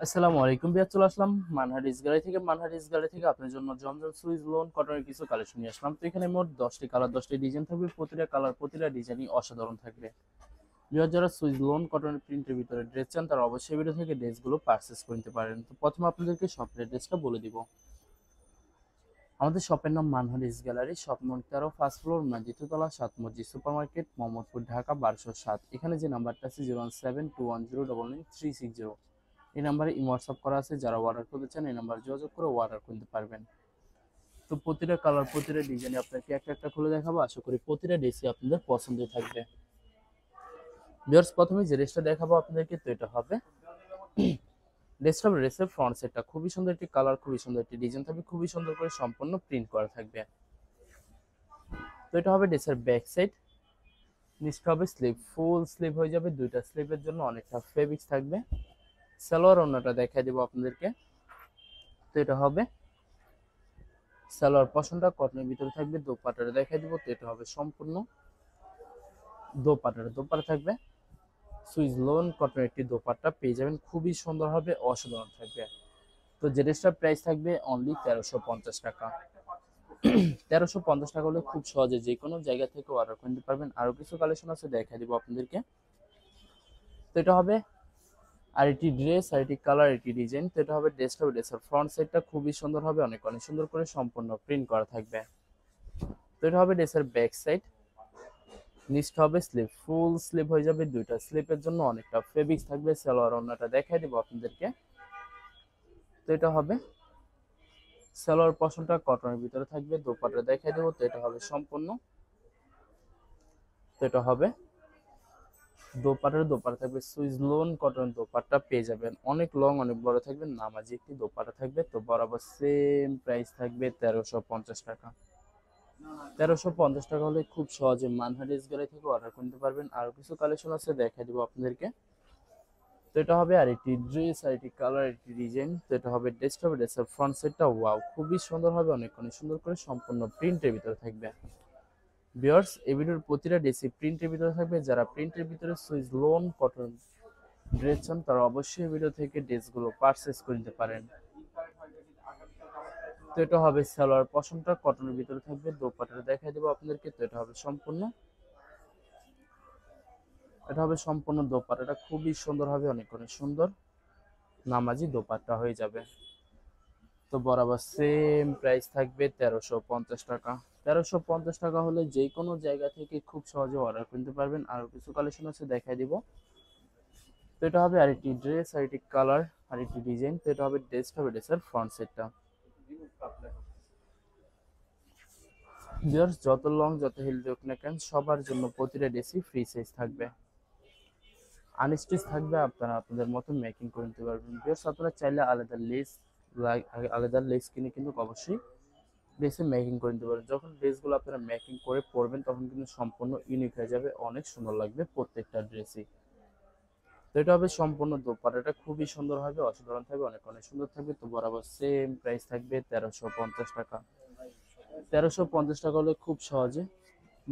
আসসালামু আলাইকুম বিয়ার, চলে আসলাম মানহারিস গ্যালারি থেকে আপনার জন্য জমজম সুইস লোন কটনের কিছু কালেকশন নিয়ে আসলাম। তো এখানে মোট 10টি কালার 10টি ডিজাইন থাকবে, প্রতিটা কালার প্রতিটা ডিজাইনই অসাধারণ থাকবে। বিয়ার, যারা সুইস লোন কটনের প্রিন্টের ভিতরে ড্রেস চান তারা অবশ্যই ভিডিও থেকে ড্রেসগুলো পারচেস করে নিতে পারেন। তো প্রথমে আপনাদেরকে শপের অ্যাড্রেসটা বলে দিব। আমাদের শপের নাম মানহারিস গ্যালারি, শপ নং 13, ফার্স্ট ফ্লোর, দ্বিতীয়তলা, 7 মসজিদ সুপার মার্কেট, মোহাম্মদপুর, ঢাকা 1207। এখানে যে নাম্বারটা আছে 01721099360, এই নাম্বারে হোয়াটসঅ্যাপ করা আছে। যারা অর্ডার করতে চান এই নাম্বার যোগাযোগ করে অর্ডার করতে পারবেন। তো প্রতিটা কালার প্রতিটা ডিজাইন আপনাকে একটা একটা খুলে দেখাবো, আশা করি প্রতিটা ড্রেসই আপনাদের পছন্দের থাকবে। ভিউয়ার্স, প্রথমে যে ড্রেসটা দেখাবো আপনাদেরকে, তো এটা হবে ড্রেসের ফ্রন্ট সেটটা খুবই সুন্দর একটি কালার, খুবই সুন্দর একটি ডিজাইন থাকবে, খুবই সুন্দর করে সম্পূর্ণ প্রিন্ট করা থাকবে। তো এটা হবে ড্রেসের ব্যাক সাইড। নিচটা হবে স্লিভ, ফুল স্লিভ হয়ে যাবে, দুইটা স্লিভের জন্য অনেকটা ফেব্রিক্স থাকবে। সালোয়ার ওড়নাটা দেখাই দেবো আপনাদেরকে। তো এটা হবে সালোয়ার পশনটা কটনের ভিতরে থাকবে, দোপাট্টাটা দেখাই দিব। তো এটা হবে সম্পূর্ণ দোপাট্টা থাকবে সুইস লোন কটনের একটি দোপাট্টা পেয়ে যাবেন, খুবই সুন্দর হবে, অসাধারণ থাকবে। তো যে ড্রেসটার প্রাইস থাকবে অনলি 1350 টাকা। 1350 টাকা হলে খুব সহজে যে কোনো জায়গা থেকে অর্ডার করে নিতে পারবেন। আরো কিছু কালেকশন আছে, দেখাই দিব আপনাদেরকে। তো এটা হবে আরেকটি ড্রেস, আরেকটি কালার, আরেকটি ডিজাইন। তো এটা হবে ড্রেসের ফ্রন্ট সাইডটা খুবই সুন্দর হবে, অনেক অনেক সুন্দর করে সম্পূর্ণ প্রিন্ট করা থাকবে। তো এটা হবে ড্রেসের ব্যাক সাইড। নিচটা হবে স্লিভ, ফুল স্লিভ হয়ে যাবে, দুইটা স্লিপের জন্য অনেকটা ফেব্রিক্স থাকবে। সালোয়ার ওড়নাটা দেখাই দিব আপনাদেরকে। তো এটা হবে সালোয়ার পশনটা কটনের ভিতরে থাকবে, দোপাট্টা দেখাই দেবো। তো এটা হবে সম্পূর্ণ, তো এটা হবে দোপাট্টা থাকবে সুইস লোন কটন দোপাট্টা পেয়ে যাবেন, অনেক লং অনেক বড় থাকবে, নামাজি একটি দোপাট্টা থাকবে। তো বরাবর সেম প্রাইস থাকবে 1350 টাকা। 1350 টাকা হলে খুব সহজে মানহারিস গ্যালারি থেকে অর্ডার করতে পারবেন। আরো কিছু কালেকশন আছে, দেখাই দিব আপনাদেরকে। তো এটা হবে আরেকটি ড্রেস, আরেকটি কালার, আরেকটি ডিজাইন। তো এটা হবে ড্রেসের ফ্রন্ট সাইডটা ওয়াও, খুবই সুন্দর হবে, অনেক অনেক সুন্দর করে সম্পূর্ণ প্রিন্টের ভিতরে থাকবে। ভিউয়ার্স, এই ভিডিওর প্রতিটা ড্রেসই প্রিন্টের ভিতরে থাকবে। যারা প্রিন্টের ভিতরে সুইস লোন কটন ড্রেস চান তারা অবশ্যই ভিডিও থেকে ড্রেসগুলো পারচেস করে নিতে পারেন। তো এটা হবে সালোয়ার পশমটা কটনের ভিতরে থাকবে, দোপাট্টাটা দেখাই দেবো আপনাদেরকে। তো এটা হবে সম্পূর্ণ দোপাট্টাটা খুবই সুন্দর হবে, অনেক অনেক সুন্দর নামাজি দোপাট্টা হয়ে যাবে। তো বরাবর সেম প্রাইস থাকবে 1350 টাকা। 1350 টাকা হলে যে কোনো জায়গা থেকে খুব সহজে অর্ডার করতে পারবেন। আরো কিছু কালেকশন আছে, দেখাই দিব। তো এটা হবে আরেকটি ড্রেস, আরেকটি কালার, আরেকটি ডিজাইন। তো এটা হবে ড্রেসের ফ্রন্ট সেটটা। ভিউয়ার্স, যত লং যত হেলদি হোক না কেন সবার জন্য প্রতিটা ড্রেসই ফ্রি সাইজ থাকবে, আনস্টিচ থাকবে, আপনারা আপনাদের মতো মেকিং করে নিতে পারবেন। ভিউয়ার্স, আপনারা চাইলে আলাদা লেস কিনে কিন্তু অবশ্যই ড্রেসে মেকিং করে নিতে পারবেন। যখন ড্রেসগুলো আপনারা মেকিং করে পরবেন তখন কিন্তু সম্পূর্ণ ইউনিক হয়ে যাবে, অনেক সুন্দর লাগবে প্রত্যেকটা ড্রেসই। তো এটা হবে সম্পূর্ণ দোপাট্টাটা খুবই সুন্দর হবে, অসাধারণ থাকবে, অনেক অনেক সুন্দর থাকবে। তো বরাবর সেম প্রাইস থাকবে 1350 টাকা। 1350 টাকা হলে খুব সহজে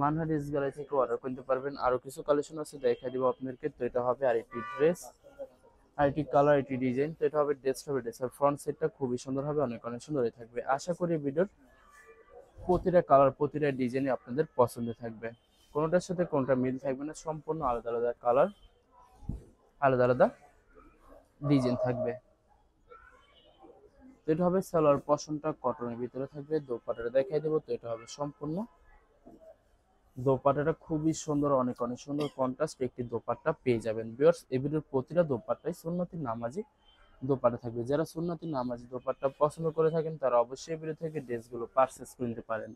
মানহারিস গ্যালারি থেকে অর্ডার করতে পারবেন। আরো কিছু কালেকশন আছে, দেখাই দিব আপনাদেরকে। তো এটা হবে আরেকটি ড্রেস, আরেকটি কালার, আরেকটি ডিজাইন। তো এটা হবে ড্রেসের ফ্রন্ট সেটটা খুবই সুন্দর হবে, অনেক অনেক সুন্দরই থাকবে। আশা করি ভিডিওর প্রতিটা কালার প্রতিটা ডিজাইনই আপনাদের পছন্দের থাকবে, কোনোটার সাথে কোনোটা মিল থাকবে না, সম্পূর্ণ আলাদা আলাদা কালার, আলাদা আলাদা ডিজাইন থাকবে। তো এটা হবে সালোয়ার পশমটা কটনের ভিতরে থাকবে, দোপাট্টাটা দেখাই দেবো। তো এটা হবে সম্পূর্ণ দোপাট্টাটা খুবই সুন্দর, অনেক অনেক সুন্দর কন্ট্রাস্ট একটি দোপাট্টা পেয়ে যাবেন। ভিউয়ার্স, এই ভিডিওর প্রতিটা দোপাট্টাই সুন্নতি নামাজি দোপাট্টা থাকবে। যারা সুন্নতি নামাজি দোপাট্টা পছন্দ করে থাকেন তারা অবশ্যই এই ভিডিও থেকে ড্রেসগুলো পারচেস করে নিতে পারেন।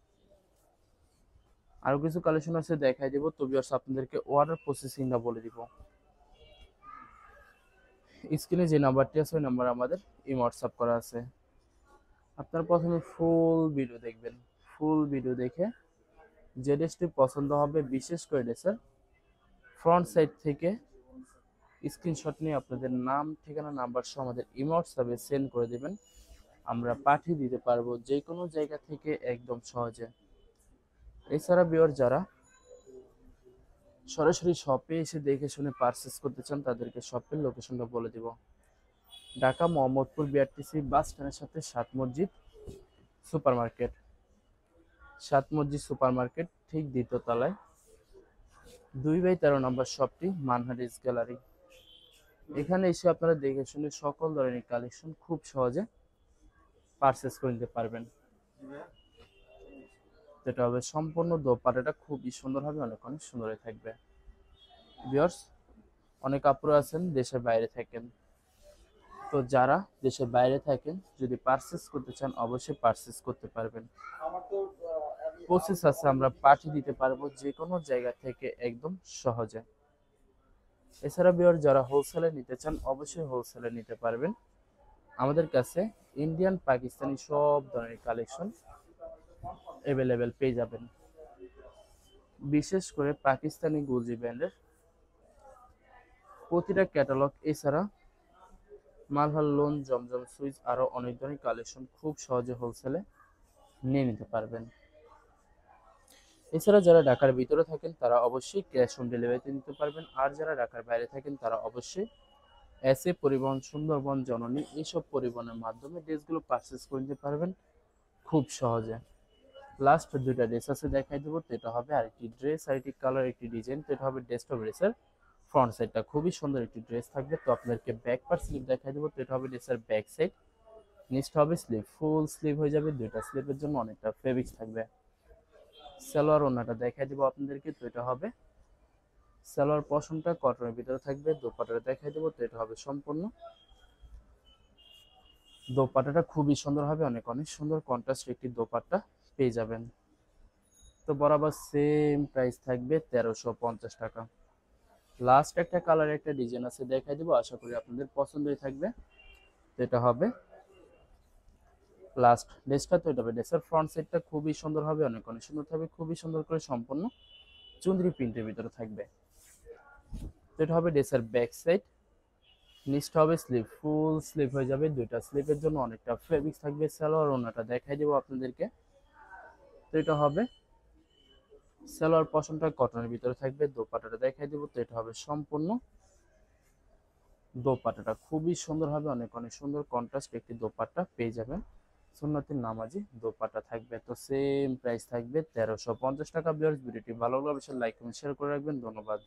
আরো কিছু কালেকশন আছে, দেখাই দেবো। তো ভিউয়ার্স, আপনাদেরকে অর্ডার প্রসেসিংটা বলে দিব। স্ক্রিনে যে নাম্বারটি আছে ওই নাম্বার আমাদের হোয়াটসঅ্যাপ করা আছে। আপনারা প্রথমে ফুল ভিডিও দেখবেন, ফুল ভিডিও দেখে যে ড্রেসটি পছন্দ হবে, বিশেষ করে ড্রেসের ফ্রন্ট সাইড থেকে স্ক্রিনশট নিয়ে আপনাদের নাম, ঠিকানা, নাম্বার সহ আমাদের হোয়াটসঅ্যাপে সেন্ড করে দেবেন। আমরা পাঠিয়ে দিতে পারবো যে কোনো জায়গা থেকে একদম সহজে। এছাড়া ভিউয়ার, যারা সরাসরি শপে এসে দেখে শুনে পারচেস করতে চান তাদেরকে শপের লোকেশনটা বলে দিব। ঢাকা মোহাম্মদপুর বিআরটিসি বাস স্ট্যান্ডের সাথে সাত মসজিদ সুপার মার্কেট, সাত মসজিদ সুপার মার্কেট ঠিক দ্বিতীয় তলায় 2/13 নম্বর শপটি মানহারিস গ্যালারি। এখানে এসে আপনারা দেখে শুনে সকল ধরনের কালেকশন খুব সহজে পারচেস করে নিতে পারবেন। যেটা হবে সম্পূর্ণ দোপাট্টাটা খুবই সুন্দর হবে, অনেক অনেক সুন্দর থাকবে। ভিউয়ার্স, অনেক আপুরা আছেন দেশের বাইরে থাকেন, তো যারা দেশের বাইরে থাকেন যদি পারচেস করতে চান অবশ্যই পারচেস করতে পারবেন। প্রসেস আছে, আমরা পাঠিয়ে দিতে পারবো যে কোনো জায়গা থেকে একদম সহজে। এছাড়া ভিউয়ার যারা হোলসেলে নিতে চান অবশ্যই হোলসেলে নিতে পারবেন। আমাদের কাছে ইন্ডিয়ান পাকিস্তানি সব ধরনের কালেকশন অ্যাভেলেবেল পেয়ে যাবেন। বিশেষ করে পাকিস্তানি গুজি ব্র্যান্ডের প্রতিটা ক্যাটালগ, এছাড়া মালহার লোন, জমজম সুইচ, আরো অনেক ধরনের কালেকশন খুব সহজে হোলসেলে নিয়ে নিতে পারবেন। এছাড়া যারা ঢাকার ভিতরে থাকেন তারা অবশ্যই ক্যাশ অন ডেলিভারিতে নিতে পারবেন, আর যারা ঢাকার বাইরে থাকেন তারা অবশ্যই এসএ পরিবহন, সুন্দরবন, জননী এইসব পরিবহনের মাধ্যমে ড্রেসগুলো পারচেস করে নিতে পারবেন খুব সহজে। লাস্ট দুইটা ড্রেস আছে দেখাই দেবো, তো এটা হবে আরেকটি ড্রেস, আরেকটি কালার, একটি ডিজাইন। তো এটা হবে ডেস্কটপ ড্রেসের ফ্রন্ট সাইডটা খুবই সুন্দর একটি ড্রেস থাকবে। তো আপনাদেরকে ব্যাক পার্ট স্লিভ দেখাই দেবো, তো এটা হবে ড্রেসের ব্যাক সাইড। নিচটা হবে স্লিভ, ফুল স্লিভ হয়ে যাবে, দুইটা স্লিভের জন্য অনেকটা ফেব্রিক্স থাকবে। সালোয়ার ওড়নাটা দেখাই দেবো আপনাদেরকে, তো এটা হবে সালোয়ার পশমটা কটনের ভিতরে থাকবে। দোপাট্টাটা দেখাই দেবো, তো এটা হবে সম্পূর্ণ দোপাট্টাটা খুবই সুন্দর হবে, অনেক অনেক সুন্দর কন্ট্রাস্ট একটি দোপাট্টা পেয়ে যাবেন। তো বরাবর সেম প্রাইস থাকবে 1350 টাকা। লাস্ট একটা কালার, একটা ডিজাইন আছে দেখাই দিব, আশা করি আপনাদের পছন্দই থাকবে। তো এটা হবে লাস্ট ড্রেসটা। তো এটা হবে ড্রেসের ফ্রন্ট সাইডটা খুবই সুন্দর হবে, অনেক অনেক সুন্দর থাকবে, খুবই সুন্দর করে সম্পূর্ণ চুনরি প্রিন্টের ভিতরে থাকবে। তো এটা হবে ড্রেসের ব্যাক সাইড। নিচটা হবে স্লিভ, ফুল স্লিভ হয়ে যাবে, দুইটা স্লিভের জন্য অনেকটা ফেব্রিক্স থাকবে। সালোয়ার ওড়নাটা দেখাই দেবো আপনাদেরকে, তো এটা হবে সালোয়ার পশমটা কটনের ভিতরে থাকবে। দোপাট্টাটা দেখাই দেবো, তো এটা হবে সম্পূর্ণ দোপাট্টাটা খুবই সুন্দর হবে, অনেক অনেক সুন্দর কন্ট্রাস্ট একটি দোপাট্টা পেয়ে যাবেন। সুন্নতি নামাজি দোপাট্টা থাকবে। তো সেম প্রাইস থাকবে 1350 টাকা। ভিউয়ার্স, ভিডিওটি ভালো লাগলে অবশ্যই লাইক কমেন্ট শেয়ার করে রাখবেন। ধন্যবাদ।